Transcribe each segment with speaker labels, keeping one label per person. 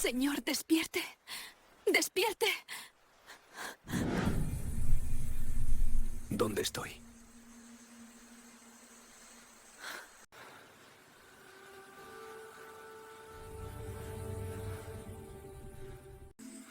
Speaker 1: Señor, despierte. ¡Despierte!
Speaker 2: ¿Dónde estoy?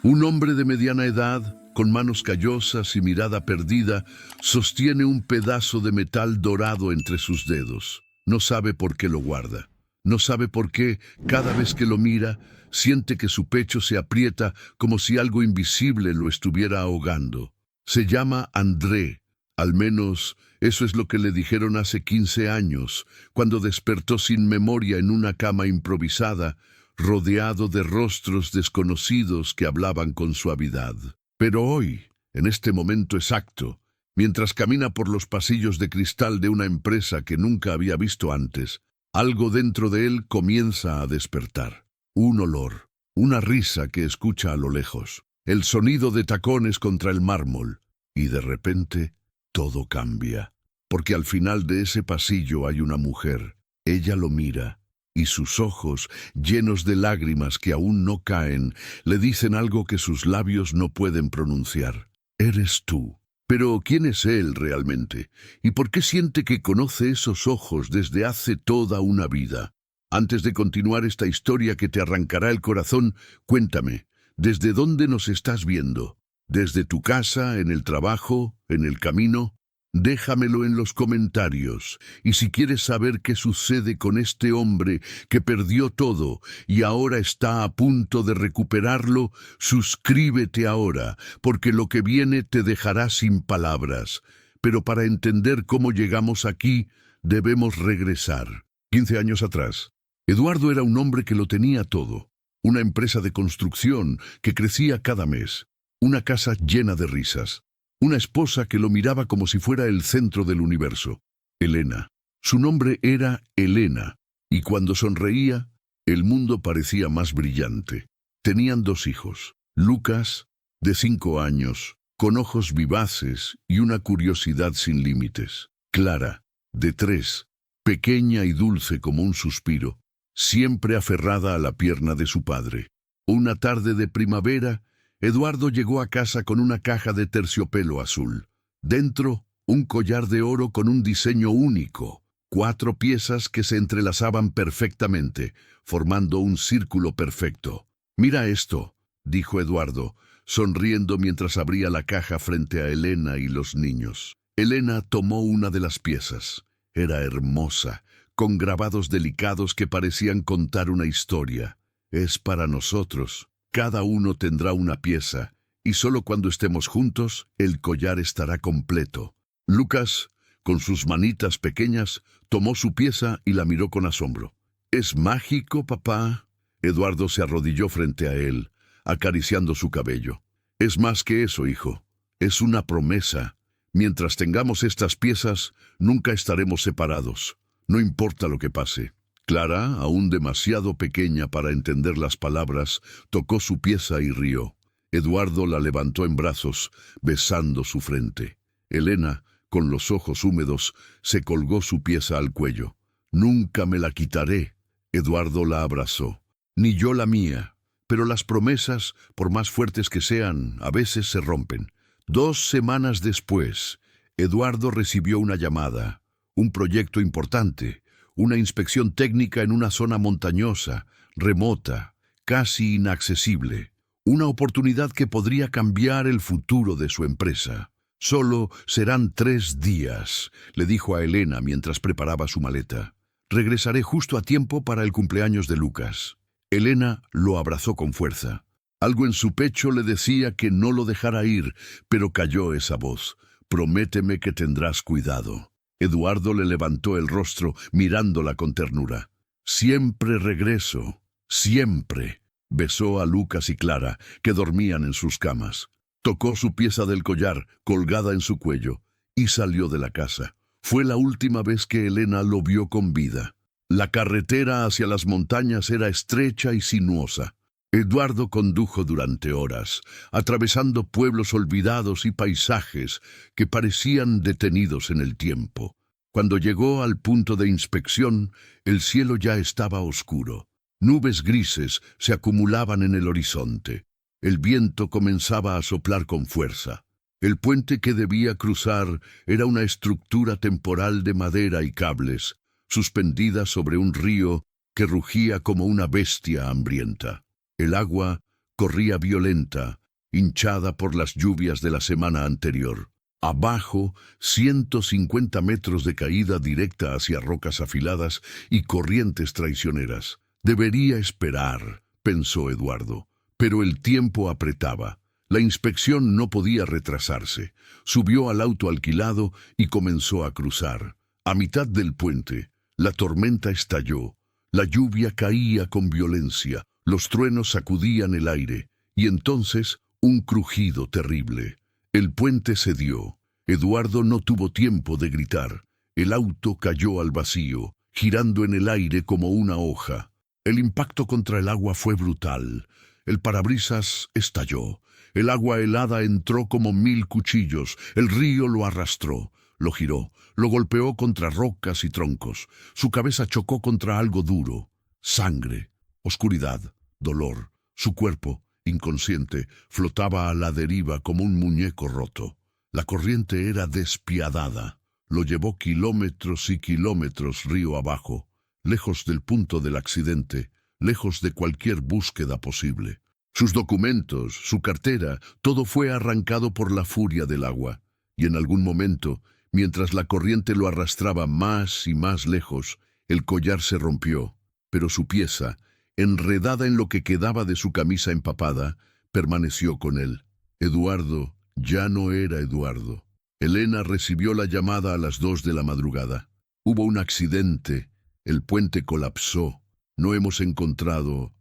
Speaker 3: Un hombre de mediana edad, con manos callosas y mirada perdida, sostiene un pedazo de metal dorado entre sus dedos. No sabe por qué lo guarda. No sabe por qué, cada vez que lo mira, siente que su pecho se aprieta como si algo invisible lo estuviera ahogando. Se llama André. Al menos eso es lo que le dijeron hace 15 años, cuando despertó sin memoria en una cama improvisada, rodeado de rostros desconocidos que hablaban con suavidad. Pero hoy, en este momento exacto, mientras camina por los pasillos de cristal de una empresa que nunca había visto antes, algo dentro de él comienza a despertar. Un olor, una risa que escucha a lo lejos, el sonido de tacones contra el mármol, y de repente todo cambia, porque al final de ese pasillo hay una mujer. Ella lo mira, y sus ojos, llenos de lágrimas que aún no caen, le dicen algo que sus labios no pueden pronunciar. Eres tú. Pero ¿quién es él realmente? ¿Y por qué siente que conoce esos ojos desde hace toda una vida? Antes de continuar esta historia que te arrancará el corazón, cuéntame, ¿desde dónde nos estás viendo? ¿Desde tu casa, en el trabajo, en el camino? Déjamelo en los comentarios, y si quieres saber qué sucede con este hombre que perdió todo y ahora está a punto de recuperarlo, suscríbete ahora, porque lo que viene te dejará sin palabras. Pero para entender cómo llegamos aquí, debemos regresar. 15 años atrás, Eduardo era un hombre que lo tenía todo. Una empresa de construcción que crecía cada mes. Una casa llena de risas. Una esposa que lo miraba como si fuera el centro del universo. Elena. Su nombre era Elena, y cuando sonreía, el mundo parecía más brillante. Tenían 2 hijos. Lucas, de 5 años, con ojos vivaces y una curiosidad sin límites. Clara, de 3, pequeña y dulce como un suspiro, siempre aferrada a la pierna de su padre. Una tarde de primavera, Eduardo llegó a casa con una caja de terciopelo azul. Dentro, un collar de oro con un diseño único. 4 piezas que se entrelazaban perfectamente, formando un círculo perfecto. «Mira esto», dijo Eduardo, sonriendo mientras abría la caja frente a Elena y los niños. Elena tomó una de las piezas. Era hermosa, con grabados delicados que parecían contar una historia. «Es para nosotros. Cada uno tendrá una pieza, y solo cuando estemos juntos, el collar estará completo». Lucas, con sus manitas pequeñas, tomó su pieza y la miró con asombro. «¿Es mágico, papá?» Eduardo se arrodilló frente a él, acariciando su cabello. «Es más que eso, hijo. Es una promesa. Mientras tengamos estas piezas, nunca estaremos separados. No importa lo que pase». Clara, aún demasiado pequeña para entender las palabras, tocó su pieza y rió. Eduardo la levantó en brazos, besando su frente. Elena, con los ojos húmedos, se colgó su pieza al cuello. «Nunca me la quitaré». Eduardo la abrazó. «Ni yo la mía. Pero las promesas, por más fuertes que sean, a veces se rompen». 2 semanas después, Eduardo recibió una llamada. Un proyecto importante. Una inspección técnica en una zona montañosa, remota, casi inaccesible. Una oportunidad que podría cambiar el futuro de su empresa. «Solo serán 3 días», le dijo a Elena mientras preparaba su maleta. «Regresaré justo a tiempo para el cumpleaños de Lucas». Elena lo abrazó con fuerza. Algo en su pecho le decía que no lo dejara ir, pero calló esa voz. «Prométeme que tendrás cuidado». Eduardo le levantó el rostro, mirándola con ternura. «Siempre regreso, siempre». Besó a Lucas y Clara, que dormían en sus camas. Tocó su pieza del collar, colgada en su cuello, y salió de la casa. Fue la última vez que Elena lo vio con vida. La carretera hacia las montañas era estrecha y sinuosa. Eduardo condujo durante horas, atravesando pueblos olvidados y paisajes que parecían detenidos en el tiempo. Cuando llegó al punto de inspección, el cielo ya estaba oscuro. Nubes grises se acumulaban en el horizonte. El viento comenzaba a soplar con fuerza. El puente que debía cruzar era una estructura temporal de madera y cables, suspendida sobre un río que rugía como una bestia hambrienta. El agua corría violenta, hinchada por las lluvias de la semana anterior. Abajo, 150 metros de caída directa hacia rocas afiladas y corrientes traicioneras. Debería esperar, pensó Eduardo, pero el tiempo apretaba. La inspección no podía retrasarse. Subió al auto alquilado y comenzó a cruzar. A mitad del puente, la tormenta estalló. La lluvia caía con violencia, los truenos sacudían el aire, y entonces un crujido terrible. El puente cedió. Eduardo no tuvo tiempo de gritar. El auto cayó al vacío, girando en el aire como una hoja. El impacto contra el agua fue brutal. El parabrisas estalló. El agua helada entró como 1000 cuchillos. El río lo arrastró, lo giró, lo golpeó contra rocas y troncos. Su cabeza chocó contra algo duro. Sangre, oscuridad, dolor. Su cuerpo, inconsciente, flotaba a la deriva como un muñeco roto. La corriente era despiadada. Lo llevó kilómetros y kilómetros río abajo, lejos del punto del accidente, lejos de cualquier búsqueda posible. Sus documentos, su cartera, todo fue arrancado por la furia del agua, y en algún momento, mientras la corriente lo arrastraba más y más lejos, el collar se rompió, pero su pieza, enredada en lo que quedaba de su camisa empapada, permaneció con él. Eduardo ya no era Eduardo. Elena recibió la llamada a las 2 de la madrugada. Hubo un accidente, el puente colapsó. No hemos encontrado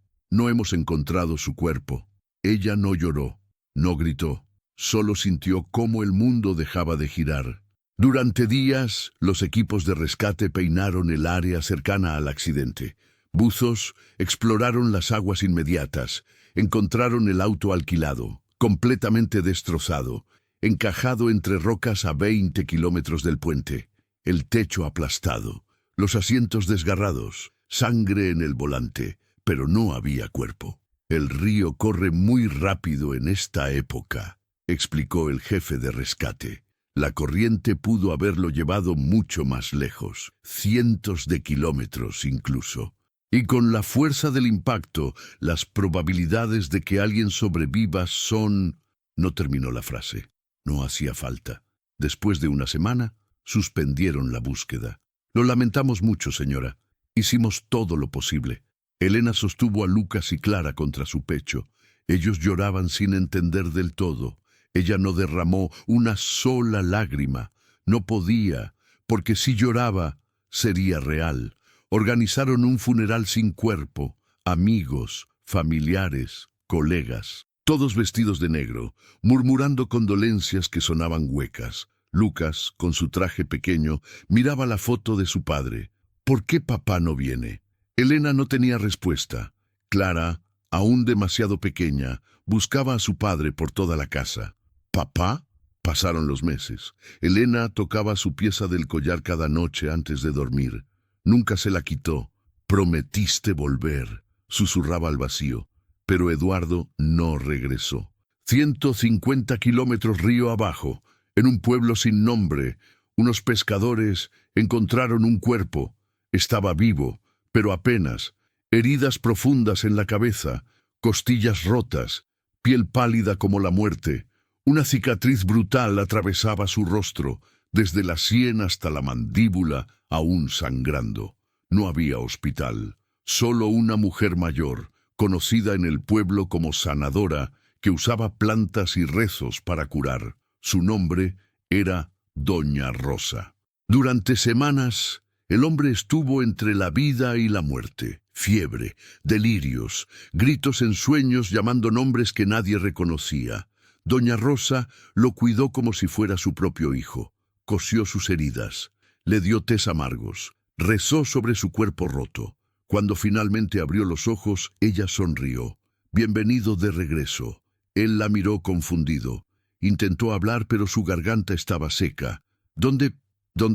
Speaker 3: su cuerpo. Ella no lloró, no gritó, solo sintió cómo el mundo dejaba de girar. Durante días, los equipos de rescate peinaron el área cercana al accidente. Buzos exploraron las aguas inmediatas, encontraron el auto alquilado, completamente destrozado, encajado entre rocas a 20 kilómetros del puente, el techo aplastado, los asientos desgarrados, sangre en el volante, pero no había cuerpo. El río corre muy rápido en esta época, explicó el jefe de rescate. La corriente pudo haberlo llevado mucho más lejos, cientos de kilómetros incluso. Y con la fuerza del impacto, las probabilidades de que alguien sobreviva son... No terminó la frase. No hacía falta. Después de una semana, suspendieron la búsqueda. Lo lamentamos mucho, señora. Hicimos todo lo posible. Elena sostuvo a Lucas y Clara contra su pecho. Ellos lloraban sin entender del todo. Ella no derramó una sola lágrima. No podía, porque si lloraba, sería real. Organizaron un funeral sin cuerpo. Amigos, familiares, colegas, todos vestidos de negro, murmurando condolencias que sonaban huecas. Lucas, con su traje pequeño, miraba la foto de su padre. ¿Por qué papá no viene? Elena no tenía respuesta. Clara, aún demasiado pequeña, buscaba a su padre por toda la casa. ¿Papá? Pasaron los meses. Elena tocaba su pieza del collar cada noche antes de dormir. Nunca se la quitó. Prometiste volver, susurraba al vacío. Pero Eduardo no regresó. 150 kilómetros río abajo, en un pueblo sin nombre, unos pescadores encontraron un cuerpo. Estaba vivo, pero apenas. Heridas profundas en la cabeza, costillas rotas, piel pálida como la muerte. Una cicatriz brutal atravesaba su rostro, desde la sien hasta la mandíbula, aún sangrando. No había hospital, solo una mujer mayor, conocida en el pueblo como sanadora, que usaba plantas y rezos para curar. Su nombre era Doña Rosa. Durante semanas, el hombre estuvo entre la vida y la muerte. Fiebre, delirios, gritos en sueños llamando nombres que nadie reconocía. Doña Rosa lo cuidó como si fuera su propio hijo. Cosió sus heridas, le dio tés amargos, rezó sobre su cuerpo roto. Cuando finalmente abrió los ojos, ella sonrió. Bienvenido de regreso. Él la miró confundido. Intentó hablar, pero su garganta estaba seca. ¿Dónde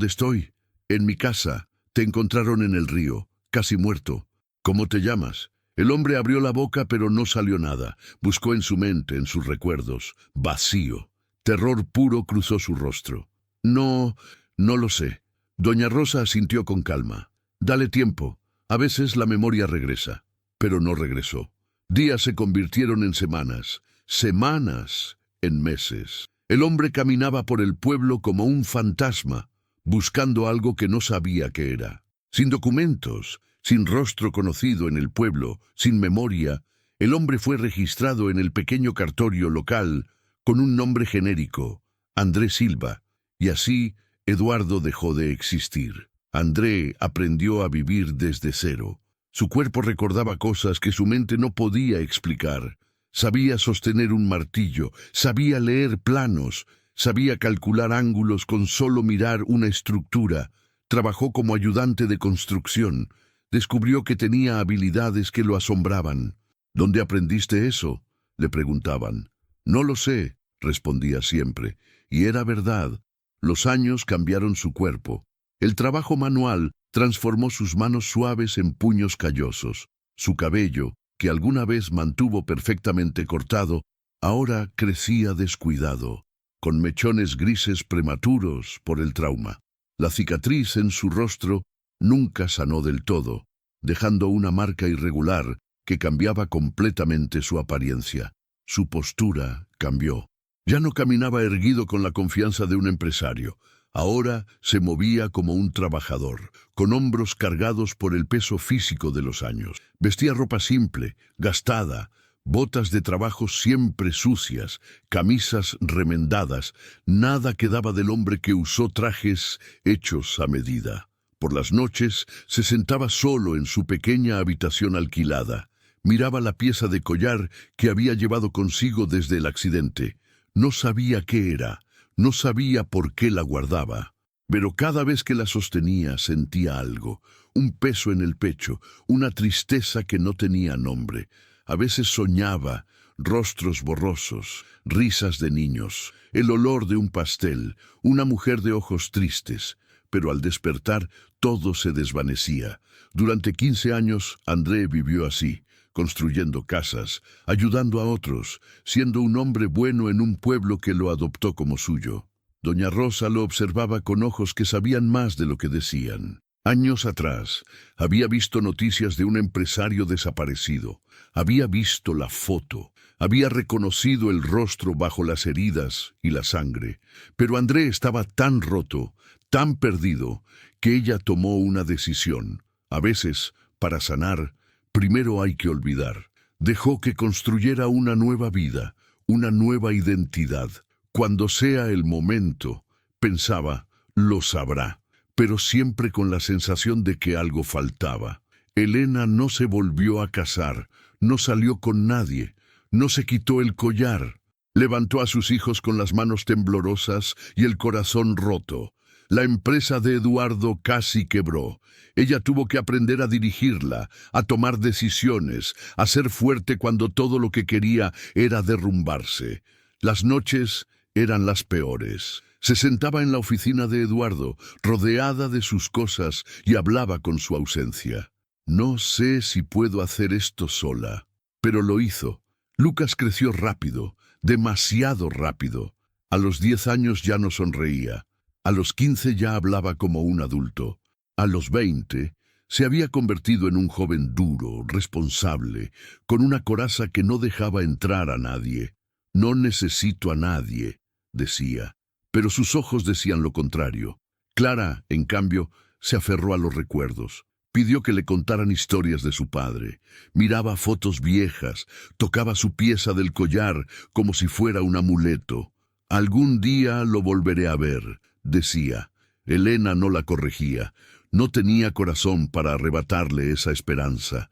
Speaker 3: estoy? En mi casa. Te encontraron en el río, casi muerto. ¿Cómo te llamas? El hombre abrió la boca, pero no salió nada. Buscó en su mente, en sus recuerdos. Vacío. Terror puro cruzó su rostro. No, no lo sé. Doña Rosa asintió con calma. Dale tiempo. A veces la memoria regresa. Pero no regresó. Días se convirtieron en semanas. Semanas en meses. El hombre caminaba por el pueblo como un fantasma, buscando algo que no sabía qué era. Sin documentos, sin rostro conocido en el pueblo, sin memoria, el hombre fue registrado en el pequeño cartorio local con un nombre genérico, André Silva, y así Eduardo dejó de existir. André aprendió a vivir desde cero. Su cuerpo recordaba cosas que su mente no podía explicar. Sabía sostener un martillo, sabía leer planos, sabía calcular ángulos con solo mirar una estructura. Trabajó como ayudante de construcción. Descubrió que tenía habilidades que lo asombraban. ¿Dónde aprendiste eso?, le preguntaban. No lo sé, respondía siempre. Y era verdad. Los años cambiaron su cuerpo. El trabajo manual transformó sus manos suaves en puños callosos. Su cabello, que alguna vez mantuvo perfectamente cortado, ahora crecía descuidado, con mechones grises prematuros por el trauma. La cicatriz en su rostro nunca sanó del todo, dejando una marca irregular que cambiaba completamente su apariencia. Su postura cambió. Ya no caminaba erguido con la confianza de un empresario. Ahora se movía como un trabajador, con hombros cargados por el peso físico de los años. Vestía ropa simple, gastada, botas de trabajo siempre sucias, camisas remendadas. Nada quedaba del hombre que usó trajes hechos a medida. Por las noches se sentaba solo en su pequeña habitación alquilada. Miraba la pieza de collar que había llevado consigo desde el accidente. No sabía qué era. No sabía por qué la guardaba, pero cada vez que la sostenía sentía algo, un peso en el pecho, una tristeza que no tenía nombre. A veces soñaba, rostros borrosos, risas de niños, el olor de un pastel, una mujer de ojos tristes, pero al despertar todo se desvanecía. Durante 15 años André vivió así, construyendo casas, ayudando a otros, siendo un hombre bueno en un pueblo que lo adoptó como suyo. Doña Rosa lo observaba con ojos que sabían más de lo que decían. Años atrás, había visto noticias de un empresario desaparecido. Había visto la foto. Había reconocido el rostro bajo las heridas y la sangre. Pero André estaba tan roto, tan perdido, que ella tomó una decisión. A veces, para sanar, primero hay que olvidar. Dejó que construyera una nueva vida, una nueva identidad. Cuando sea el momento, pensaba, lo sabrá, pero siempre con la sensación de que algo faltaba. Elena no se volvió a casar, no salió con nadie, no se quitó el collar. Levantó a sus hijos con las manos temblorosas y el corazón roto. La empresa de Eduardo casi quebró. Ella tuvo que aprender a dirigirla, a tomar decisiones, a ser fuerte cuando todo lo que quería era derrumbarse. Las noches eran las peores. Se sentaba en la oficina de Eduardo, rodeada de sus cosas, y hablaba con su ausencia. No sé si puedo hacer esto sola. Pero lo hizo. Lucas creció rápido, demasiado rápido. A los 10 años ya no sonreía. A los 15 ya hablaba como un adulto. A los 20 se había convertido en un joven duro, responsable, con una coraza que no dejaba entrar a nadie. No necesito a nadie, decía, pero sus ojos decían lo contrario. Clara, en cambio, se aferró a los recuerdos. Pidió que le contaran historias de su padre. Miraba fotos viejas, tocaba su pieza del collar como si fuera un amuleto. Algún día lo volveré a ver, decía. Elena no la corregía. No tenía corazón para arrebatarle esa esperanza.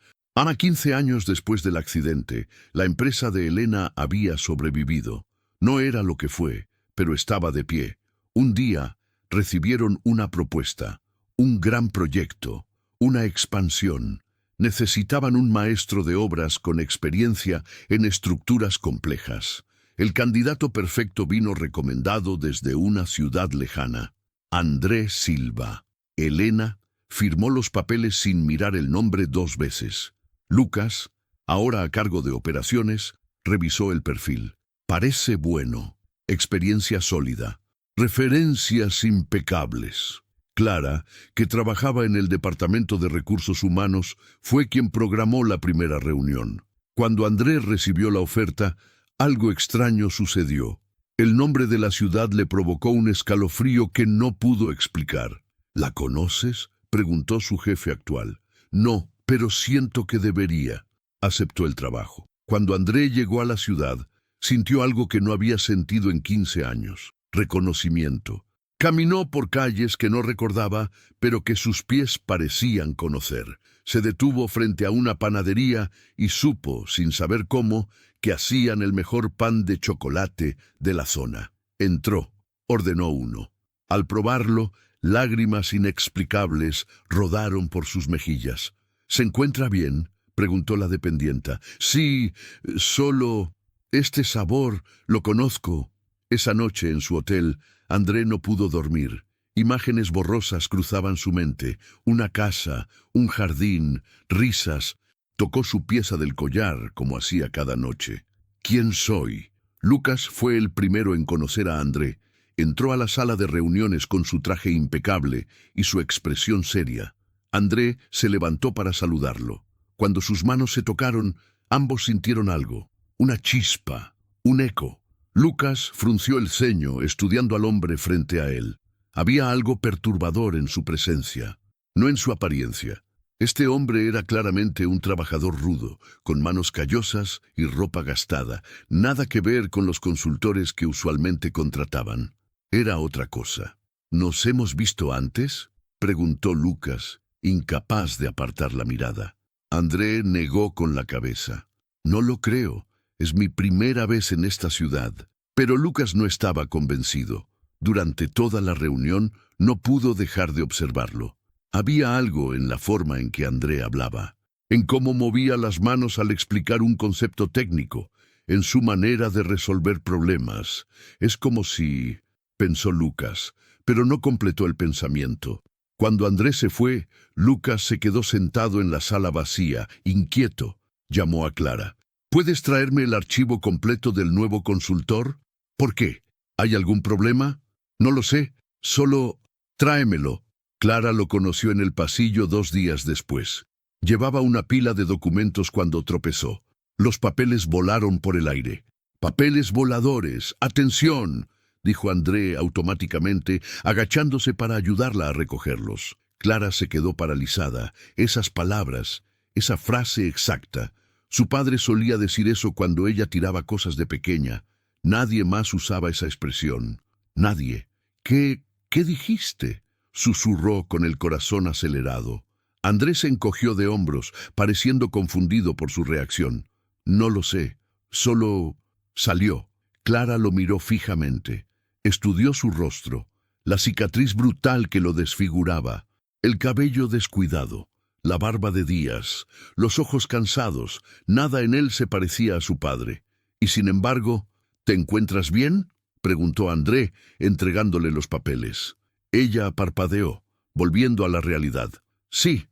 Speaker 3: 15 años después del accidente, la empresa de Elena había sobrevivido. No era lo que fue, pero estaba de pie. Un día recibieron una propuesta, un gran proyecto, una expansión. Necesitaban un maestro de obras con experiencia en estructuras complejas. El candidato perfecto vino recomendado desde una ciudad lejana. André Silva. Elena firmó los papeles sin mirar el nombre 2 veces. Lucas, ahora a cargo de operaciones, revisó el perfil. Parece bueno. Experiencia sólida. Referencias impecables. Clara, que trabajaba en el Departamento de Recursos Humanos, fue quien programó la primera reunión. Cuando Andrés recibió la oferta, algo extraño sucedió. El nombre de la ciudad le provocó un escalofrío que no pudo explicar. ¿La conoces?, preguntó su jefe actual. No, pero siento que debería. Aceptó el trabajo. Cuando André llegó a la ciudad, sintió algo que no había sentido en 15 años. Reconocimiento. Caminó por calles que no recordaba, pero que sus pies parecían conocer. Se detuvo frente a una panadería y supo, sin saber cómo, que hacían el mejor pan de chocolate de la zona. Entró, ordenó uno. Al probarlo, lágrimas inexplicables rodaron por sus mejillas. ¿Se encuentra bien?, preguntó la dependienta. Sí, solo... Este sabor lo conozco. Esa noche en su hotel, André no pudo dormir. Imágenes borrosas cruzaban su mente. Una casa, un jardín, risas. Tocó su pieza del collar, como hacía cada noche. ¿Quién soy? Lucas fue el primero en conocer a André. Entró a la sala de reuniones con su traje impecable y su expresión seria. André se levantó para saludarlo. Cuando sus manos se tocaron, ambos sintieron algo. Una chispa, un eco. Lucas frunció el ceño, estudiando al hombre frente a él. Había algo perturbador en su presencia, no en su apariencia. Este hombre era claramente un trabajador rudo, con manos callosas y ropa gastada, nada que ver con los consultores que usualmente contrataban. Era otra cosa. ¿Nos hemos visto antes?, preguntó Lucas, incapaz de apartar la mirada. André negó con la cabeza. No lo creo. Es mi primera vez en esta ciudad. Pero Lucas no estaba convencido. Durante toda la reunión no pudo dejar de observarlo. Había algo en la forma en que André hablaba, en cómo movía las manos al explicar un concepto técnico, en su manera de resolver problemas. Es como si... pensó Lucas, pero no completó el pensamiento. Cuando André se fue, Lucas se quedó sentado en la sala vacía, inquieto. Llamó a Clara. ¿Puedes traerme el archivo completo del nuevo consultor? ¿Por qué? ¿Hay algún problema? No lo sé, solo tráemelo. Clara lo conoció en el pasillo 2 días después. Llevaba una pila de documentos cuando tropezó. Los papeles volaron por el aire. ¡Papeles voladores! ¡Atención!, dijo André automáticamente, agachándose para ayudarla a recogerlos. Clara se quedó paralizada. Esas palabras, esa frase exacta. Su padre solía decir eso cuando ella tiraba cosas de pequeña. Nadie más usaba esa expresión. Nadie. ¿Qué dijiste?, susurró con el corazón acelerado. Andrés se encogió de hombros, pareciendo confundido por su reacción. No lo sé. Solo salió. Clara lo miró fijamente. Estudió su rostro, la cicatriz brutal que lo desfiguraba, el cabello descuidado, la barba de días, los ojos cansados. Nada en él se parecía a su padre. Y sin embargo, ¿te encuentras bien?, preguntó André, entregándole los papeles. Ella parpadeó, volviendo a la realidad. Sí,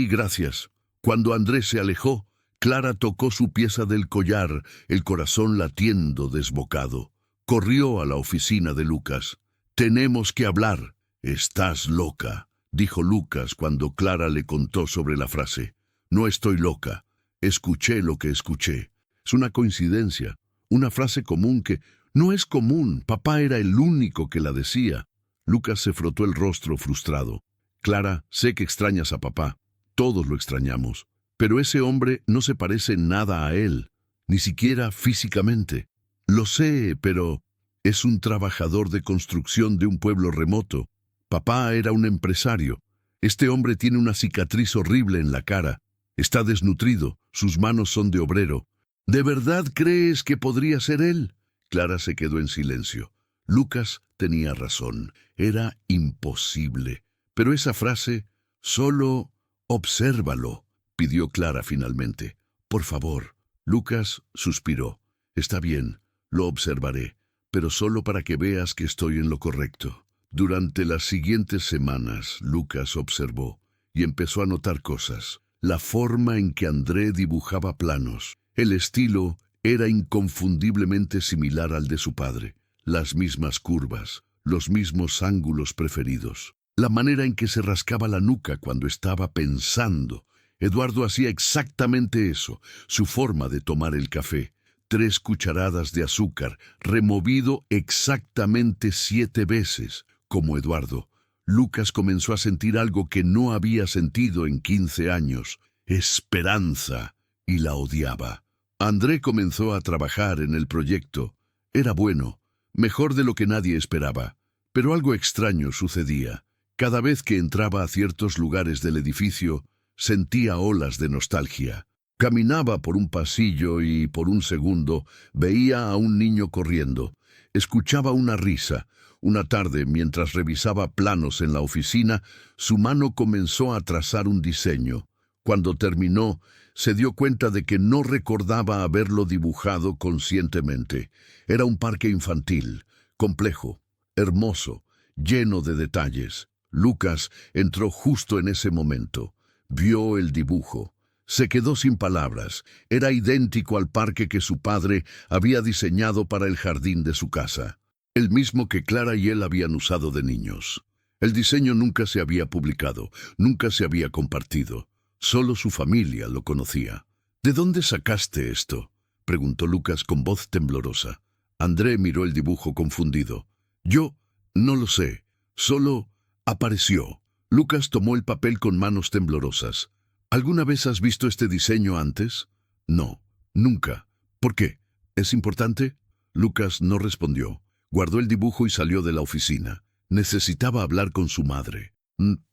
Speaker 3: gracias. Cuando André se alejó, Clara tocó su pieza del collar, el corazón latiendo desbocado. Corrió a la oficina de Lucas. «Tenemos que hablar». «Estás loca», dijo Lucas cuando Clara le contó sobre la frase. «No estoy loca. Escuché lo que escuché. Es una coincidencia, una frase común que no es común. Papá era el único que la decía». Lucas se frotó el rostro frustrado. «Clara, sé que extrañas a papá. Todos lo extrañamos. Pero ese hombre no se parece nada a él, ni siquiera físicamente. Lo sé, pero es un trabajador de construcción de un pueblo remoto. Papá era un empresario. Este hombre tiene una cicatriz horrible en la cara. Está desnutrido, sus manos son de obrero. ¿De verdad crees que podría ser él?». Clara se quedó en silencio. Lucas tenía razón. Era imposible. Pero esa frase, solo obsérvalo, pidió Clara finalmente. «Por favor». Lucas suspiró. «Está bien, lo observaré, pero solo para que veas que estoy en lo correcto». Durante las siguientes semanas, Lucas observó y empezó a notar cosas. la forma en que André dibujaba planos. El estilo era inconfundiblemente similar al de su padre. Las mismas curvas, los mismos ángulos preferidos. La manera en que se rascaba la nuca cuando estaba pensando. Eduardo hacía exactamente eso. Su forma de tomar el café. 3 cucharadas de azúcar, removido exactamente 7 veces, como Eduardo. Lucas comenzó a sentir algo que no había sentido en 15 años, esperanza, y la odiaba. André comenzó a trabajar en el proyecto. Era bueno, mejor de lo que nadie esperaba, pero algo extraño sucedía. Cada vez que entraba a ciertos lugares del edificio, sentía olas de nostalgia. Caminaba por un pasillo y, por un segundo, veía a un niño corriendo. Escuchaba una risa. Una tarde, mientras revisaba planos en la oficina, su mano comenzó a trazar un diseño. Cuando terminó, se dio cuenta de que no recordaba haberlo dibujado conscientemente. Era un parque infantil, complejo, hermoso, lleno de detalles. Lucas entró justo en ese momento. Vio el dibujo. Se quedó sin palabras. Era idéntico al parque que su padre había diseñado para el jardín de su casa. El mismo que Clara y él habían usado de niños. El diseño nunca se había publicado, nunca se había compartido. Solo su familia lo conocía. ¿De dónde sacaste esto?, preguntó Lucas con voz temblorosa. André miró el dibujo confundido. Yo no lo sé. Solo apareció. Lucas tomó el papel con manos temblorosas. ¿Alguna vez has visto este diseño antes? No, nunca. ¿Por qué? ¿Es importante? Lucas no respondió. Guardó el dibujo y salió de la oficina. Necesitaba hablar con su madre.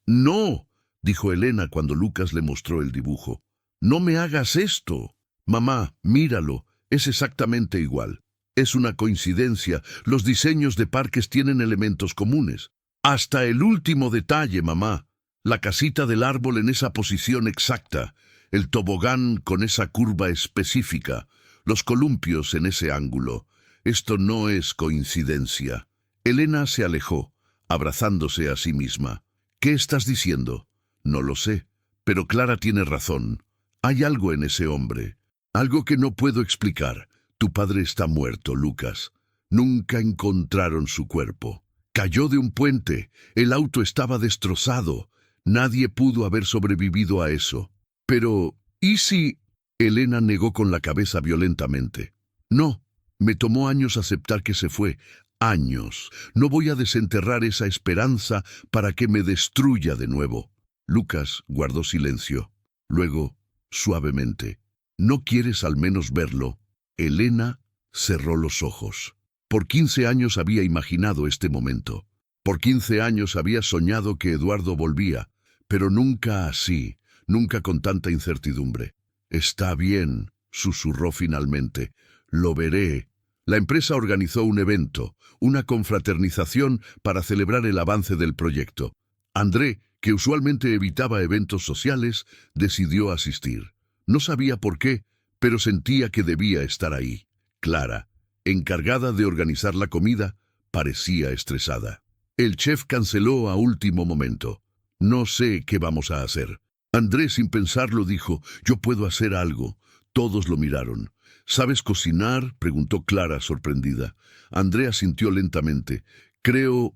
Speaker 3: «No», dijo Elena cuando Lucas le mostró el dibujo. «No me hagas esto». «Mamá, míralo, es exactamente igual. Es una coincidencia, los diseños de parques tienen elementos comunes. Hasta el último detalle, mamá. La casita del árbol en esa posición exacta, el tobogán con esa curva específica, los columpios en ese ángulo. Esto no es coincidencia». Elena se alejó, abrazándose a sí misma. «¿Qué estás diciendo?» «No lo sé, pero Clara tiene razón. Hay algo en ese hombre, algo que no puedo explicar. Tu padre está muerto, Lucas. Nunca encontraron su cuerpo. Cayó de un puente, el auto estaba destrozado. Nadie pudo haber sobrevivido a eso. Pero, ¿y si...?» Elena negó con la cabeza violentamente. «No, me tomó años aceptar que se fue. Años. No voy a desenterrar esa esperanza para que me destruya de nuevo». Lucas guardó silencio. Luego, suavemente: «¿No quieres al menos verlo?» Elena cerró los ojos. Por 15 años había imaginado este momento. Por 15 años había soñado que Eduardo volvía. Pero nunca así, nunca con tanta incertidumbre. «Está bien», susurró finalmente. «Lo veré». La empresa organizó un evento, una confraternización para celebrar el avance del proyecto. André, que usualmente evitaba eventos sociales, decidió asistir. No sabía por qué, pero sentía que debía estar ahí. Clara, encargada de organizar la comida, parecía estresada. El chef canceló a último momento. «No sé qué vamos a hacer». André, sin pensarlo, dijo: «Yo puedo hacer algo». Todos lo miraron. «¿Sabes cocinar?», preguntó Clara, sorprendida. André asintió lentamente. Creo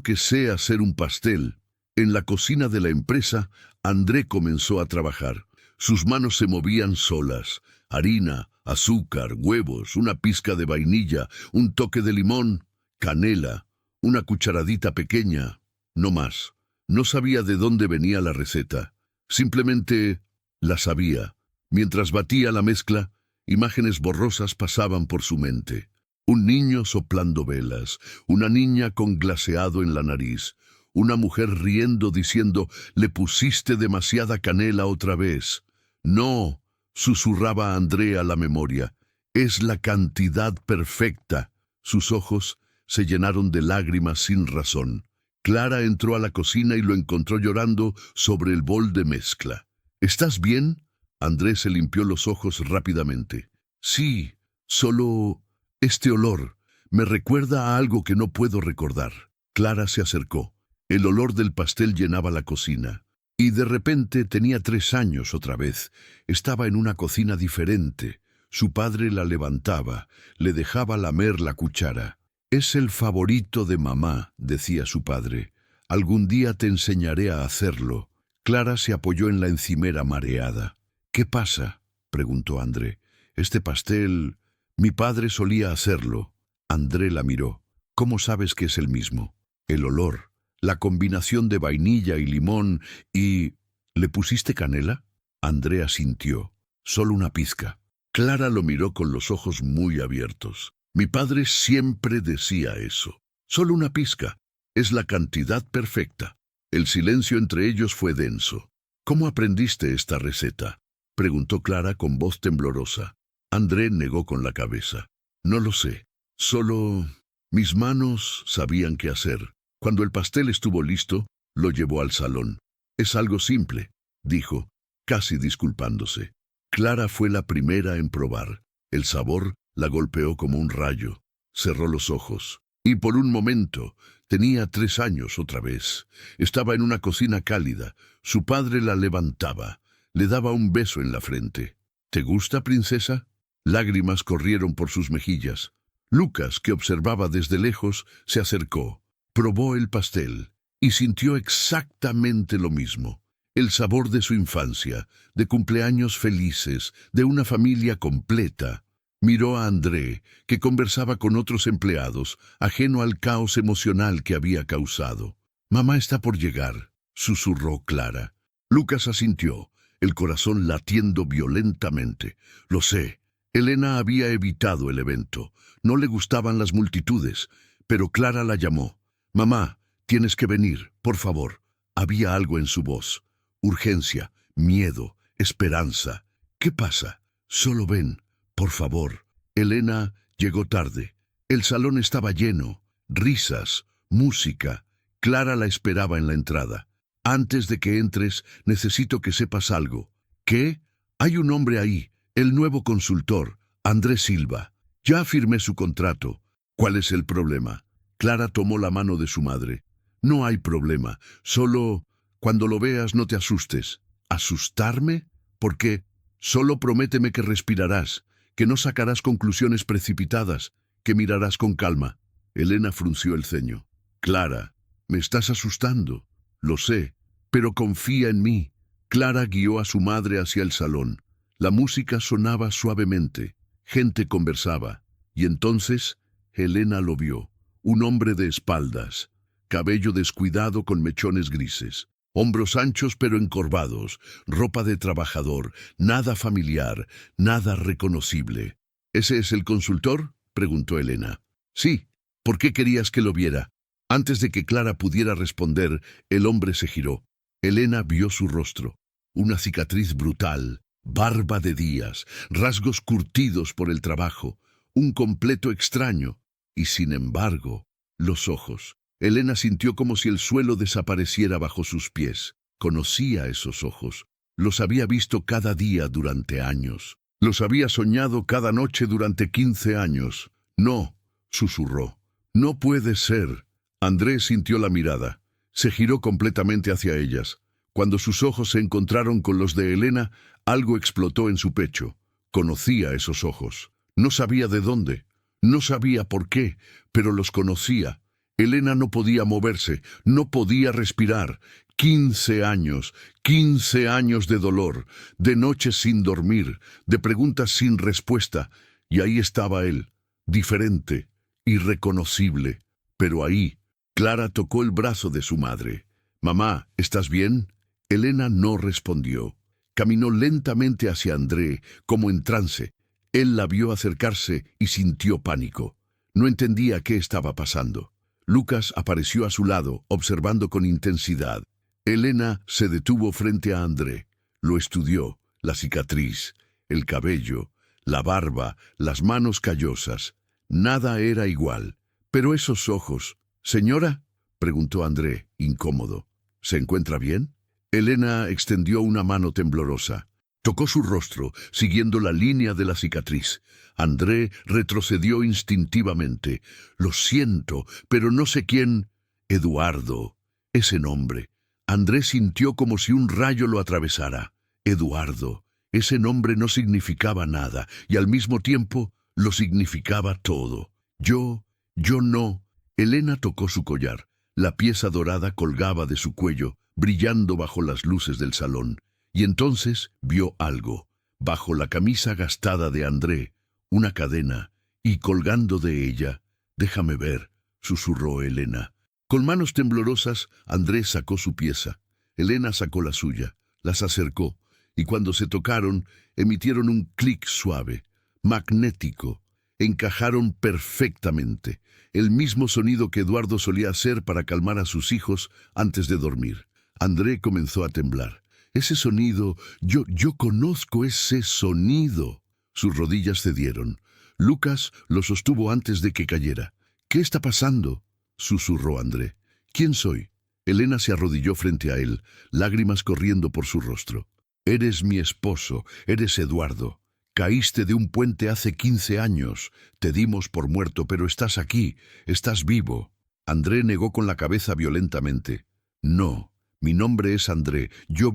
Speaker 3: que sé hacer un pastel». En la cocina de la empresa, André comenzó a trabajar. Sus manos se movían solas. Harina, azúcar, huevos, una pizca de vainilla, un toque de limón, canela, una cucharadita pequeña, no más. No sabía de dónde venía la receta. Simplemente la sabía. Mientras batía la mezcla, imágenes borrosas pasaban por su mente. Un niño soplando velas, una niña con glaseado en la nariz, una mujer riendo diciendo: «Le pusiste demasiada canela otra vez». «No», susurraba André a la memoria, «es la cantidad perfecta». Sus ojos se llenaron de lágrimas sin razón. Clara entró a la cocina y lo encontró llorando sobre el bol de mezcla. «¿Estás bien?». Andrés se limpió los ojos rápidamente. «Sí, solo este olor me recuerda a algo que no puedo recordar». Clara se acercó. El olor del pastel llenaba la cocina. Y de repente tenía 3 años otra vez. Estaba en una cocina diferente. Su padre la levantaba, le dejaba lamer la cuchara. «Es el favorito de mamá», decía su padre. «Algún día te enseñaré a hacerlo». Clara se apoyó en la encimera mareada. «¿Qué pasa?», preguntó André. «Este pastel... mi padre solía hacerlo». André la miró. «¿Cómo sabes que es el mismo?» «El olor, la combinación de vainilla y limón y... ¿Le pusiste canela?». André asintió. «Solo una pizca». Clara lo miró con los ojos muy abiertos. «Mi padre siempre decía eso. Solo una pizca. Es la cantidad perfecta». El silencio entre ellos fue denso. «¿Cómo aprendiste esta receta?», preguntó Clara con voz temblorosa. André negó con la cabeza. «No lo sé. Solo... mis manos sabían qué hacer». Cuando el pastel estuvo listo, lo llevó al salón. «Es algo simple», dijo, casi disculpándose. Clara fue la primera en probar. El sabor la golpeó como un rayo. Cerró los ojos. Y por un momento, tenía 3 años otra vez. Estaba en una cocina cálida. Su padre la levantaba. Le daba un beso en la frente. «¿Te gusta, princesa?». Lágrimas corrieron por sus mejillas. Lucas, que observaba desde lejos, se acercó. Probó el pastel y sintió exactamente lo mismo. El sabor de su infancia, de cumpleaños felices, de una familia completa. Miró a André, que conversaba con otros empleados, ajeno al caos emocional que había causado. «Mamá está por llegar», susurró Clara. Lucas asintió, el corazón latiendo violentamente. «Lo sé». Elena había evitado el evento. No le gustaban las multitudes, pero Clara la llamó. «Mamá, tienes que venir, por favor». Había algo en su voz. Urgencia, miedo, esperanza. «¿Qué pasa?». «Solo ven, por favor». Elena llegó tarde. El salón estaba lleno. Risas, música. Clara la esperaba en la entrada. «Antes de que entres, necesito que sepas algo». «¿Qué?». «Hay un hombre ahí, el nuevo consultor, Andrés Silva. Ya firmé su contrato». «¿Cuál es el problema?». Clara tomó la mano de su madre. «No hay problema, solo... cuando lo veas no te asustes». «¿Asustarme? ¿Por qué?». «Solo prométeme que respirarás, que no sacarás conclusiones precipitadas, que mirarás con calma». Elena frunció el ceño. «Clara, me estás asustando». «Lo sé, pero confía en mí». Clara guió a su madre hacia el salón. La música sonaba suavemente. Gente conversaba. Y entonces Elena lo vio. Un hombre de espaldas, cabello descuidado con mechones grises, hombros anchos pero encorvados, ropa de trabajador, nada familiar, nada reconocible. «¿Ese es el consultor?», preguntó Elena. «Sí. ¿Por qué querías que lo viera?». Antes de que Clara pudiera responder, el hombre se giró. Elena vio su rostro. Una cicatriz brutal, barba de días, rasgos curtidos por el trabajo, un completo extraño. Y sin embargo, los ojos. Elena sintió como si el suelo desapareciera bajo sus pies. Conocía esos ojos. Los había visto cada día durante años. Los había soñado cada noche durante 15 años. «No», susurró. «No puede ser». Andrés sintió la mirada. Se giró completamente hacia ellas. Cuando sus ojos se encontraron con los de Elena, algo explotó en su pecho. Conocía esos ojos. No sabía de dónde. No sabía por qué, pero los conocía. Elena no podía moverse, no podía respirar. 15 años de dolor, de noches sin dormir, de preguntas sin respuesta. Y ahí estaba él, diferente, irreconocible. Pero ahí, Clara tocó el brazo de su madre. «Mamá, ¿estás bien?». Elena no respondió. Caminó lentamente hacia André, como en trance. Él la vio acercarse y sintió pánico. No entendía qué estaba pasando. Lucas apareció a su lado, observando con intensidad. Elena se detuvo frente a André. Lo estudió, la cicatriz, el cabello, la barba, las manos callosas. Nada era igual. Pero esos ojos... «Señora», preguntó André, incómodo. «¿Se encuentra bien?». Elena extendió una mano temblorosa. Tocó su rostro, siguiendo la línea de la cicatriz. André retrocedió instintivamente. «Lo siento, pero no sé quién...». «Eduardo». Ese nombre. Andrés sintió como si un rayo lo atravesara. Eduardo. Ese nombre no significaba nada, y al mismo tiempo lo significaba todo. Yo no. Elena tocó su collar. La pieza dorada colgaba de su cuello, brillando bajo las luces del salón. Y entonces vio algo. Bajo la camisa gastada de André, una cadena, y colgando de ella, «Déjame ver», susurró Elena. Con manos temblorosas, Andrés sacó su pieza. Elena sacó la suya, las acercó, y cuando se tocaron, emitieron un clic suave, magnético. Encajaron perfectamente, el mismo sonido que Eduardo solía hacer para calmar a sus hijos antes de dormir. André comenzó a temblar. Ese sonido, yo conozco ese sonido. Sus rodillas cedieron. Lucas lo sostuvo antes de que cayera. «¿Qué está pasando?», susurró André. «¿Quién soy?». Elena se arrodilló frente a él, lágrimas corriendo por su rostro. «Eres mi esposo, eres Eduardo. Caíste de un puente hace 15 años. Te dimos por muerto, pero estás aquí, estás vivo». André negó con la cabeza violentamente. «No, mi nombre es André. Yo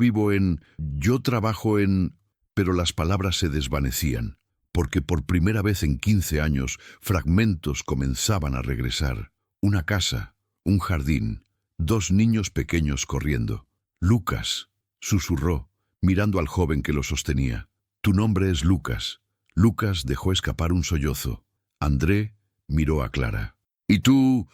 Speaker 3: trabajo en...». Pero las palabras se desvanecían, porque por primera vez en 15 años fragmentos comenzaban a regresar. Una casa, un jardín, 2 niños pequeños corriendo. «Lucas», susurró, mirando al joven que lo sostenía. «Tu nombre es Lucas». Lucas dejó escapar un sollozo. André miró a Clara. «¿Y tú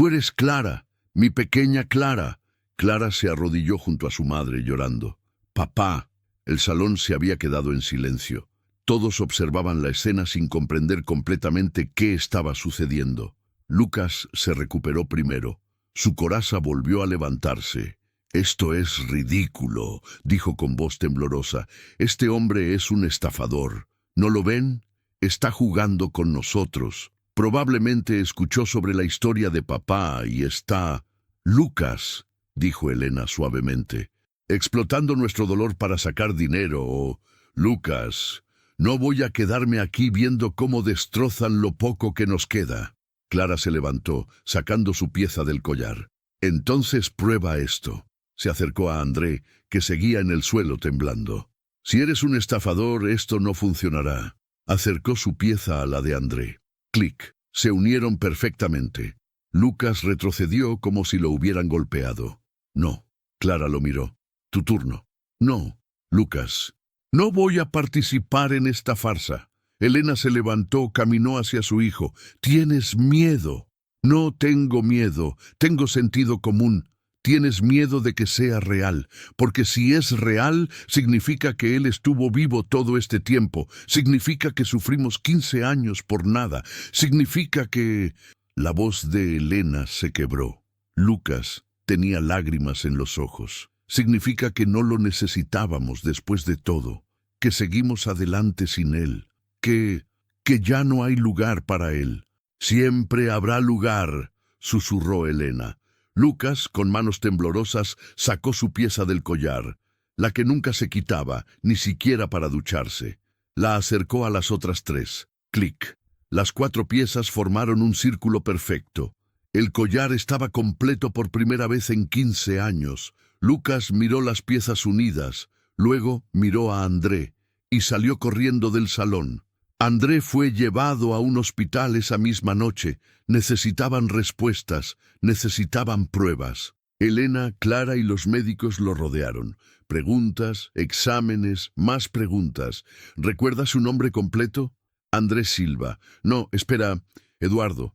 Speaker 3: eres Clara, mi pequeña Clara?» Clara se arrodilló junto a su madre llorando. «Papá». El salón se había quedado en silencio. Todos observaban la escena sin comprender completamente qué estaba sucediendo. Lucas se recuperó primero. Su coraza volvió a levantarse. «Esto es ridículo», dijo con voz temblorosa. «Este hombre es un estafador. ¿No lo ven? Está jugando con nosotros. Probablemente escuchó sobre la historia de papá y está...». «Lucas», dijo Elena suavemente, «explotando nuestro dolor para sacar dinero. Lucas, no voy a quedarme aquí viendo cómo destrozan lo poco que nos queda». Clara se levantó, sacando su pieza del collar. «Entonces prueba esto». Se acercó a André, que seguía en el suelo temblando. «Si eres un estafador, esto no funcionará». Acercó su pieza a la de André. Clic. Se unieron perfectamente. Lucas retrocedió como si lo hubieran golpeado. «No». Clara lo miró. «Tu turno». «No». «Lucas». «No voy a participar en esta farsa». Elena se levantó, caminó hacia su hijo. «Tienes miedo». «No tengo miedo, tengo sentido común». «Tienes miedo de que sea real, porque si es real, significa que él estuvo vivo todo este tiempo, significa que sufrimos 15 años por nada, significa que...». La voz de Elena se quebró. Lucas tenía lágrimas en los ojos. «Significa que no lo necesitábamos después de todo, que seguimos adelante sin él, que ya no hay lugar para él». «Siempre habrá lugar», susurró Elena. Lucas, con manos temblorosas, sacó su pieza del collar, la que nunca se quitaba, ni siquiera para ducharse. La acercó a las otras 3. Clic. Las 4 piezas formaron un círculo perfecto. El collar estaba completo por primera vez en 15 años. Lucas miró las piezas unidas, luego miró a André y salió corriendo del salón. André fue llevado a un hospital esa misma noche. Necesitaban respuestas, necesitaban pruebas. Elena, Clara y los médicos lo rodearon. Preguntas, exámenes, más preguntas. ¿Recuerda su nombre completo? Andrés Silva. No, espera, Eduardo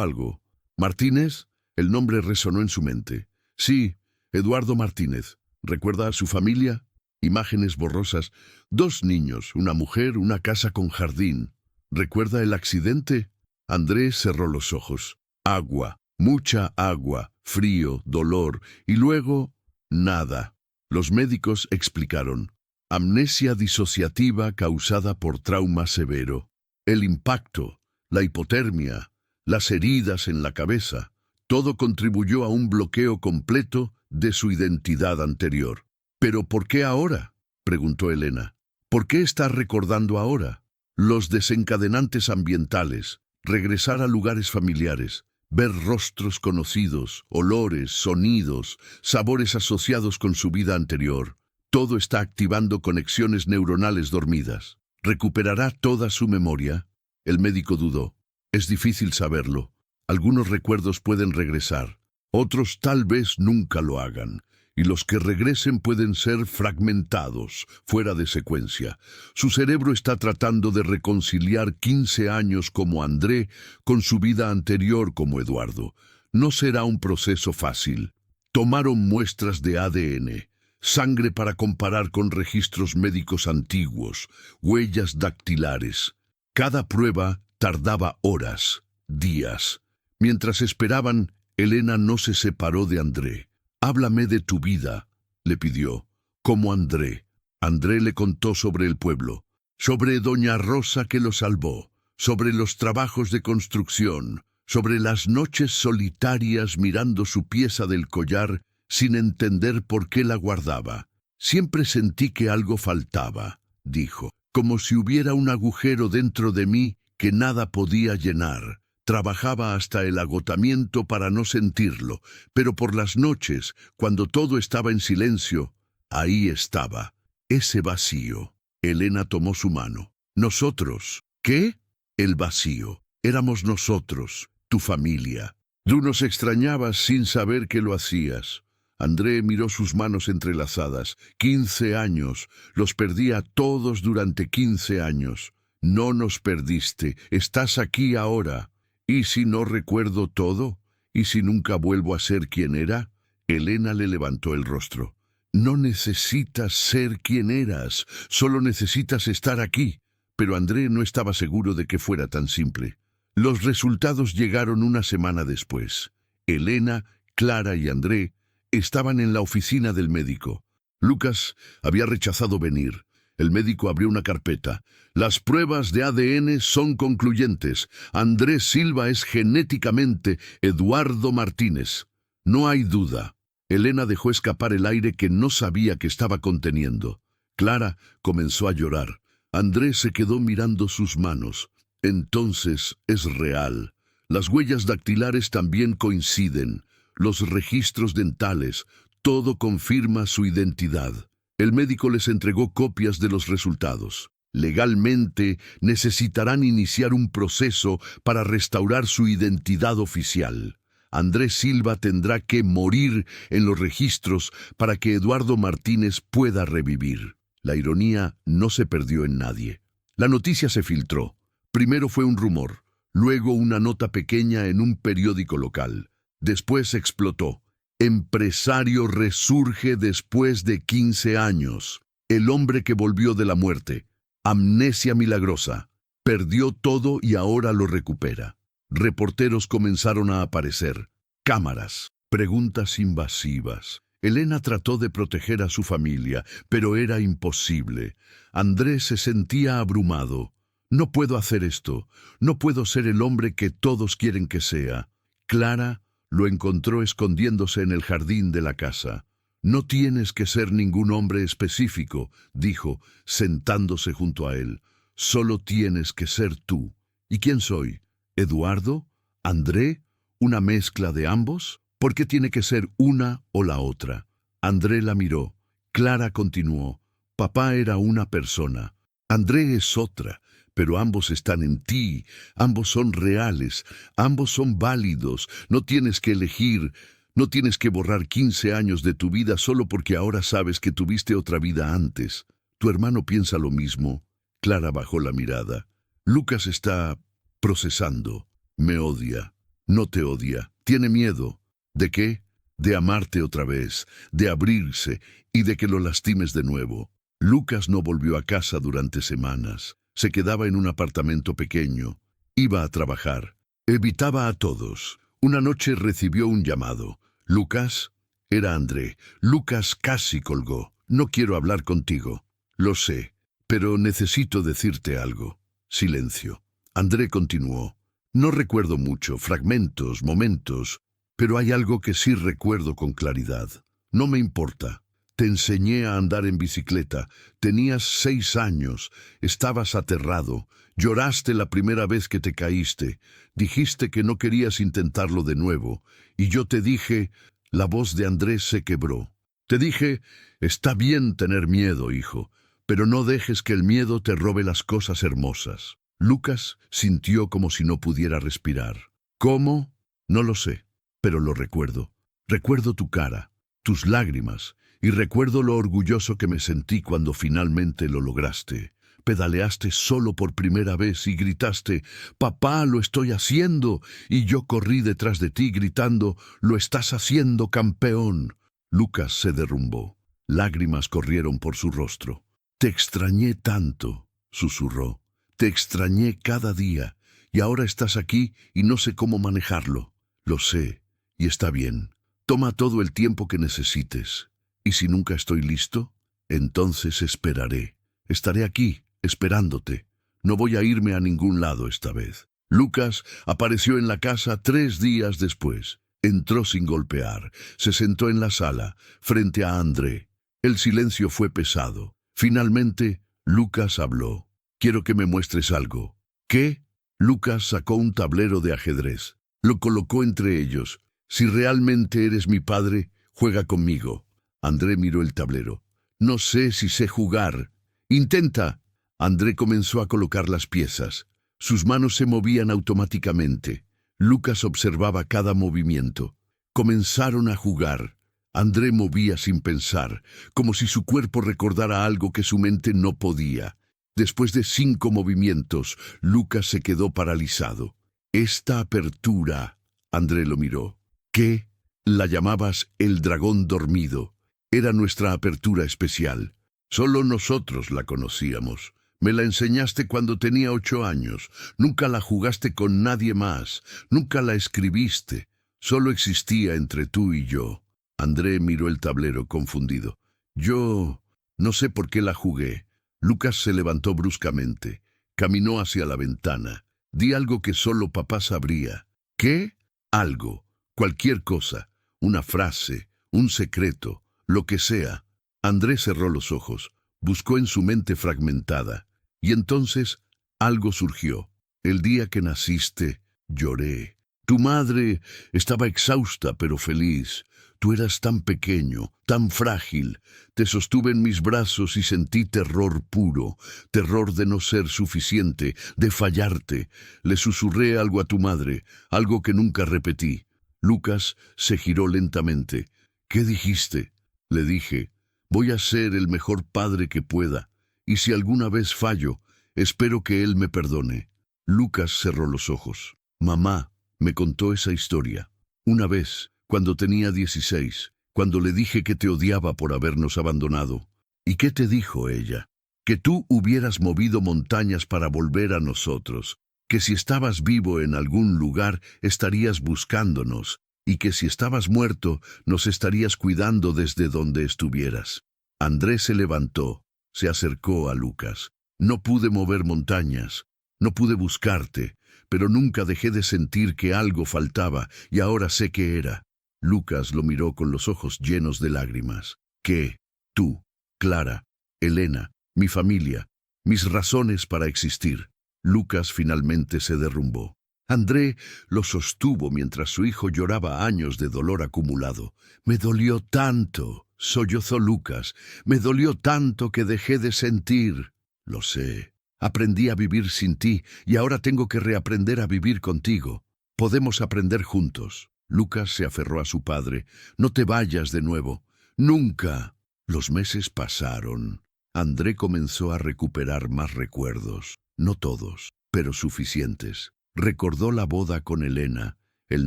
Speaker 3: algo. ¿Martínez? El nombre resonó en su mente. Sí, Eduardo Martínez. ¿Recuerda a su familia? Imágenes borrosas. 2 niños, una mujer, una casa con jardín. ¿Recuerda el accidente? Andrés cerró los ojos. Agua, mucha agua, frío, dolor, y luego nada. Los médicos explicaron. Amnesia disociativa causada por trauma severo. El impacto, la hipotermia, las heridas en la cabeza, todo contribuyó a un bloqueo completo de su identidad anterior. «¿Pero por qué ahora?», preguntó Elena. «¿Por qué está recordando ahora?». Los desencadenantes ambientales, regresar a lugares familiares, ver rostros conocidos, olores, sonidos, sabores asociados con su vida anterior. Todo está activando conexiones neuronales dormidas. ¿Recuperará toda su memoria? El médico dudó. Es difícil saberlo. Algunos recuerdos pueden regresar, otros tal vez nunca lo hagan, y los que regresen pueden ser fragmentados, fuera de secuencia. Su cerebro está tratando de reconciliar 15 años como André con su vida anterior como Eduardo. No será un proceso fácil. Tomaron muestras de ADN, sangre para comparar con registros médicos antiguos, huellas dactilares. Cada prueba tardaba horas, días. Mientras esperaban, Elena no se separó de André. «Háblame de tu vida», le pidió, como André. André le contó sobre el pueblo, sobre doña Rosa que lo salvó, sobre los trabajos de construcción, sobre las noches solitarias mirando su pieza del collar sin entender por qué la guardaba. «Siempre sentí que algo faltaba», dijo, «como si hubiera un agujero dentro de mí que nada podía llenar». Trabajaba hasta el agotamiento para no sentirlo, pero por las noches, cuando todo estaba en silencio, ahí estaba, ese vacío. Elena tomó su mano. «¿Nosotros? ¿Qué?» «El vacío. Éramos nosotros, tu familia. Tú nos extrañabas sin saber que lo hacías». André miró sus manos entrelazadas. 15 años. Los perdí a todos durante 15 años. No nos perdiste. Estás aquí ahora. ¿Y si no recuerdo todo? ¿Y si nunca vuelvo a ser quien era? Elena le levantó el rostro. «No necesitas ser quien eras, solo necesitas estar aquí». Pero André no estaba seguro de que fuera tan simple. Los resultados llegaron una semana después. Elena, Clara y André estaban en la oficina del médico. Lucas había rechazado venir. El médico abrió una carpeta. «Las pruebas de ADN son concluyentes. Andrés Silva es genéticamente Eduardo Martínez. No hay duda». Elena dejó escapar el aire que no sabía que estaba conteniendo. Clara comenzó a llorar. Andrés se quedó mirando sus manos. «Entonces es real. Las huellas dactilares también coinciden. Los registros dentales. Todo confirma su identidad». El médico les entregó copias de los resultados. Legalmente necesitarán iniciar un proceso para restaurar su identidad oficial. Andrés Silva tendrá que morir en los registros para que Eduardo Martínez pueda revivir. La ironía no se perdió en nadie. La noticia se filtró. Primero fue un rumor, luego una nota pequeña en un periódico local. Después explotó. «Empresario resurge después de 15 años. El hombre que volvió de la muerte. Amnesia milagrosa. Perdió todo y ahora lo recupera». Reporteros comenzaron a aparecer. Cámaras. Preguntas invasivas. Elena trató de proteger a su familia, pero era imposible. Andrés se sentía abrumado. «No puedo hacer esto. No puedo ser el hombre que todos quieren que sea». Clara lo encontró escondiéndose en el jardín de la casa. «No tienes que ser ningún hombre específico», dijo, sentándose junto a él. «Solo tienes que ser tú». «¿Y quién soy? ¿Eduardo? ¿André? ¿Una mezcla de ambos? ¿Por qué tiene que ser una o la otra?» André la miró. Clara continuó. «Papá era una persona. André es otra. Pero ambos están en ti, ambos son reales, ambos son válidos. No tienes que elegir, no tienes que borrar 15 años de tu vida solo porque ahora sabes que tuviste otra vida antes. Tu hermano piensa lo mismo». Clara bajó la mirada. «Lucas está procesando. Me odia. No te odia. Tiene miedo. ¿De qué? De amarte otra vez, de abrirse y de que lo lastimes de nuevo». Lucas no volvió a casa durante semanas. Se quedaba en un apartamento pequeño. Iba a trabajar. Evitaba a todos. Una noche recibió un llamado. «Lucas». Era André. Lucas casi colgó. «No quiero hablar contigo». «Lo sé, pero necesito decirte algo». Silencio. André continuó. «No recuerdo mucho, fragmentos, momentos, pero hay algo que sí recuerdo con claridad. No me importa. Te enseñé a andar en bicicleta. Tenías 6 años. Estabas aterrado. Lloraste la primera vez que te caíste. Dijiste que no querías intentarlo de nuevo. Y yo te dije, la voz de Andrés se quebró. Te dije, está bien tener miedo, hijo, pero no dejes que el miedo te robe las cosas hermosas. Lucas sintió como si no pudiera respirar. ¿Cómo? No lo sé, pero lo recuerdo. Recuerdo tu cara, tus lágrimas, y recuerdo lo orgulloso que me sentí cuando finalmente lo lograste. Pedaleaste solo por primera vez y gritaste, «Papá, lo estoy haciendo», y yo corrí detrás de ti gritando, «Lo estás haciendo, campeón». Lucas se derrumbó. Lágrimas corrieron por su rostro. «Te extrañé tanto», susurró. «Te extrañé cada día, y ahora estás aquí y no sé cómo manejarlo». «Lo sé, y está bien. Toma todo el tiempo que necesites. ¿Y si nunca estoy listo? Entonces esperaré. Estaré aquí, esperándote. No voy a irme a ningún lado esta vez». Lucas apareció en la casa 3 días después. Entró sin golpear. Se sentó en la sala, frente a André. El silencio fue pesado. Finalmente, Lucas habló. «Quiero que me muestres algo». «¿Qué?» Lucas sacó un tablero de ajedrez. Lo colocó entre ellos. «Si realmente eres mi padre, juega conmigo». André miró el tablero. «No sé si sé jugar». «Intenta». André comenzó a colocar las piezas. Sus manos se movían automáticamente. Lucas observaba cada movimiento. Comenzaron a jugar. André movía sin pensar, como si su cuerpo recordara algo que su mente no podía. Después de 5 movimientos, Lucas se quedó paralizado. «Esta apertura», André lo miró. «¿Qué?» «La llamabas el dragón dormido. Era nuestra apertura especial. Solo nosotros la conocíamos. Me la enseñaste cuando tenía 8 años. Nunca la jugaste con nadie más. Nunca la escribiste. Solo existía entre tú y yo». André miró el tablero confundido. «Yo no sé por qué la jugué». Lucas se levantó bruscamente. Caminó hacia la ventana. «Di algo que solo papá sabría». «¿Qué?» «Algo. Cualquier cosa. Una frase. Un secreto. Lo que sea». André cerró los ojos. Buscó en su mente fragmentada. Y entonces algo surgió. «El día que naciste, lloré. Tu madre estaba exhausta pero feliz. Tú eras tan pequeño, tan frágil. Te sostuve en mis brazos y sentí terror puro, terror de no ser suficiente, de fallarte. Le susurré algo a tu madre, algo que nunca repetí». Lucas se giró lentamente. «¿Qué dijiste?» Le dije, «Voy a ser el mejor padre que pueda, y si alguna vez fallo, espero que él me perdone». Lucas cerró los ojos. «Mamá me contó esa historia. Una vez, cuando tenía 16, cuando le dije que te odiaba por habernos abandonado». «¿Y qué te dijo ella?» «Que tú hubieras movido montañas para volver a nosotros, que si estabas vivo en algún lugar estarías buscándonos, y que si estabas muerto nos estarías cuidando desde donde estuvieras». Andrés se levantó, se acercó a Lucas. «No pude mover montañas, no pude buscarte, pero nunca dejé de sentir que algo faltaba, y ahora sé qué era». Lucas lo miró con los ojos llenos de lágrimas. «¿Qué? Tú, Clara, Elena, mi familia, mis razones para existir». Lucas finalmente se derrumbó. André lo sostuvo mientras su hijo lloraba años de dolor acumulado. «Me dolió tanto», sollozó Lucas. «Me dolió tanto que dejé de sentir». «Lo sé. Aprendí a vivir sin ti y ahora tengo que reaprender a vivir contigo. Podemos aprender juntos». Lucas se aferró a su padre. «No te vayas de nuevo. Nunca». Los meses pasaron. André comenzó a recuperar más recuerdos. No todos, pero suficientes. Recordó la boda con Elena, el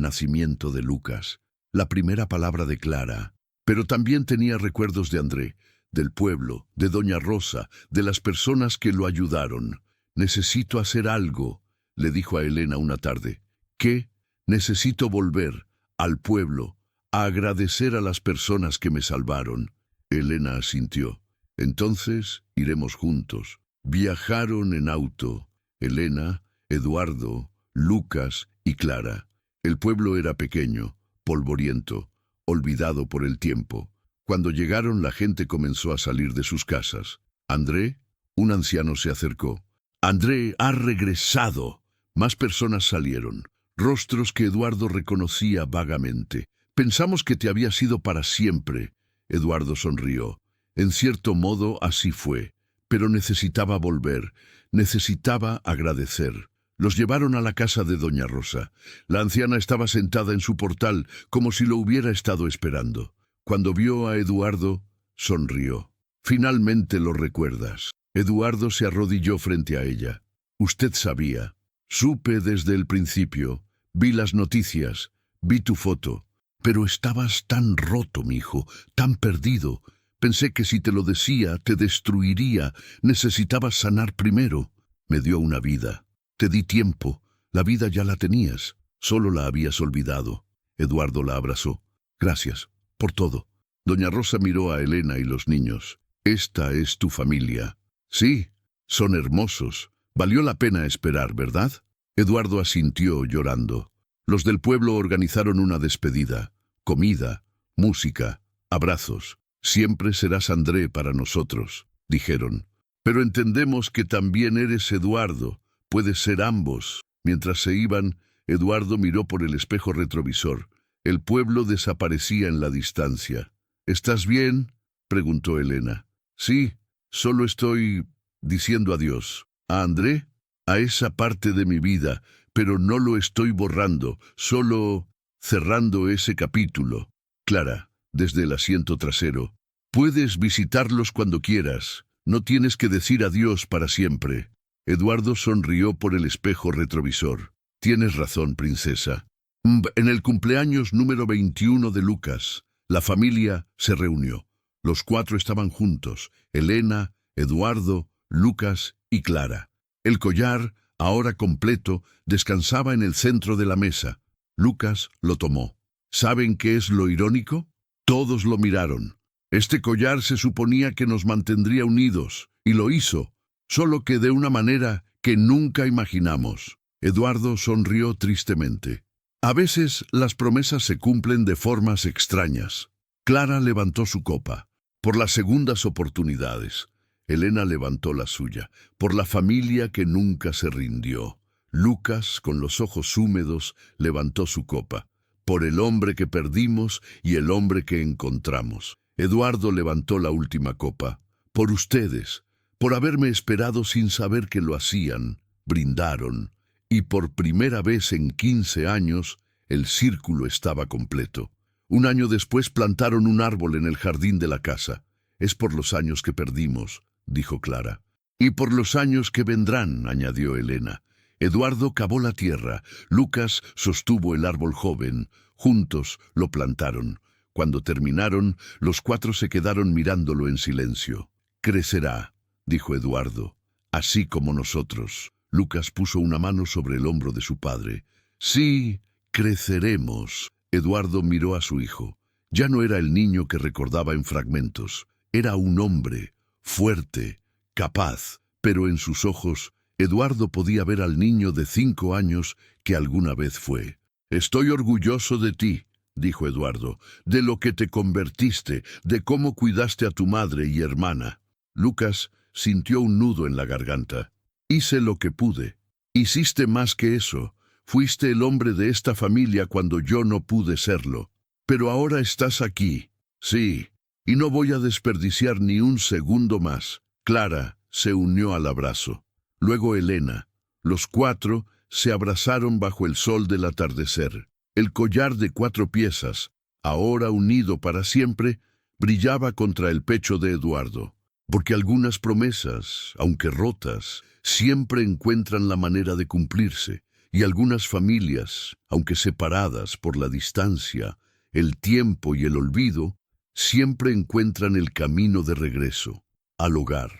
Speaker 3: nacimiento de Lucas, la primera palabra de Clara. Pero también tenía recuerdos de André, del pueblo, de Doña Rosa, de las personas que lo ayudaron. «Necesito hacer algo», le dijo a Elena una tarde. «¿Qué?» «Necesito volver al pueblo, a agradecer a las personas que me salvaron». Elena asintió. «Entonces iremos juntos». Viajaron en auto. Elena, Eduardo, Lucas y Clara. El pueblo era pequeño, polvoriento, olvidado por el tiempo. Cuando llegaron, la gente comenzó a salir de sus casas. André, un anciano, se acercó. André ha regresado. Más personas salieron, rostros que Eduardo reconocía vagamente. Pensamos que te había sido para siempre. Eduardo sonrió. En cierto modo así fue, pero necesitaba volver, necesitaba agradecer. Los llevaron a la casa de doña Rosa. La anciana estaba sentada en su portal, como si lo hubiera estado esperando. Cuando vio a Eduardo, sonrió. Finalmente lo recuerdas. Eduardo se arrodilló frente a ella. Usted sabía. Supe desde el principio. Vi las noticias. Vi tu foto. Pero estabas tan roto, mijo, tan perdido. Pensé que si te lo decía, te destruiría. Necesitabas sanar primero. Me dio una vida. Te di tiempo. La vida ya la tenías. Solo la habías olvidado. Eduardo la abrazó. Gracias por todo. Doña Rosa miró a Elena y los niños. Esta es tu familia. Sí, son hermosos. Valió la pena esperar, ¿verdad? Eduardo asintió llorando. Los del pueblo organizaron una despedida. Comida, música, abrazos. Siempre serás André para nosotros, dijeron. Pero entendemos que también eres Eduardo. Puedes ser ambos. Mientras se iban, Eduardo miró por el espejo retrovisor. El pueblo desaparecía en la distancia. ¿Estás bien?, preguntó Elena. Sí, solo estoy diciendo adiós. ¿A André? A esa parte de mi vida, pero no lo estoy borrando, solo cerrando ese capítulo. Clara, desde el asiento trasero. Puedes visitarlos cuando quieras. No tienes que decir adiós para siempre. Eduardo sonrió por el espejo retrovisor. Tienes razón, princesa. En el cumpleaños número 21 de Lucas, la familia se reunió. Los 4 estaban juntos, Elena, Eduardo, Lucas y Clara. El collar, ahora completo, descansaba en el centro de la mesa. Lucas lo tomó. ¿Saben qué es lo irónico? Todos lo miraron. Este collar se suponía que nos mantendría unidos, y lo hizo, solo que de una manera que nunca imaginamos. Eduardo sonrió tristemente. A veces las promesas se cumplen de formas extrañas. Clara levantó su copa. Por las segundas oportunidades. Elena levantó la suya. Por la familia que nunca se rindió. Lucas, con los ojos húmedos, levantó su copa. Por el hombre que perdimos y el hombre que encontramos. Eduardo levantó la última copa. Por ustedes, por haberme esperado sin saber que lo hacían. Brindaron. Y por primera vez en 15 años, el círculo estaba completo. Un año después plantaron un árbol en el jardín de la casa. Es por los años que perdimos, dijo Clara. Y por los años que vendrán, añadió Elena. Eduardo cavó la tierra, Lucas sostuvo el árbol joven, juntos lo plantaron. Cuando terminaron, los 4 se quedaron mirándolo en silencio. Crecerá, dijo Eduardo, así como nosotros. Lucas puso una mano sobre el hombro de su padre. Sí, creceremos. Eduardo miró a su hijo. Ya no era el niño que recordaba en fragmentos. Era un hombre, fuerte, capaz, pero en sus ojos, Eduardo podía ver al niño de 5 años que alguna vez fue. Estoy orgulloso de ti, dijo Eduardo, de lo que te convertiste, de cómo cuidaste a tu madre y hermana. Lucas sintió un nudo en la garganta. Hice lo que pude. Hiciste más que eso. Fuiste el hombre de esta familia cuando yo no pude serlo. Pero ahora estás aquí. Sí, y no voy a desperdiciar ni un segundo más. Clara se unió al abrazo. Luego Elena. Los 4 se abrazaron bajo el sol del atardecer. El collar de 4 piezas, ahora unido para siempre, brillaba contra el pecho de Eduardo. Porque algunas promesas, aunque rotas, siempre encuentran la manera de cumplirse, y algunas familias, aunque separadas por la distancia, el tiempo y el olvido, siempre encuentran el camino de regreso, al hogar.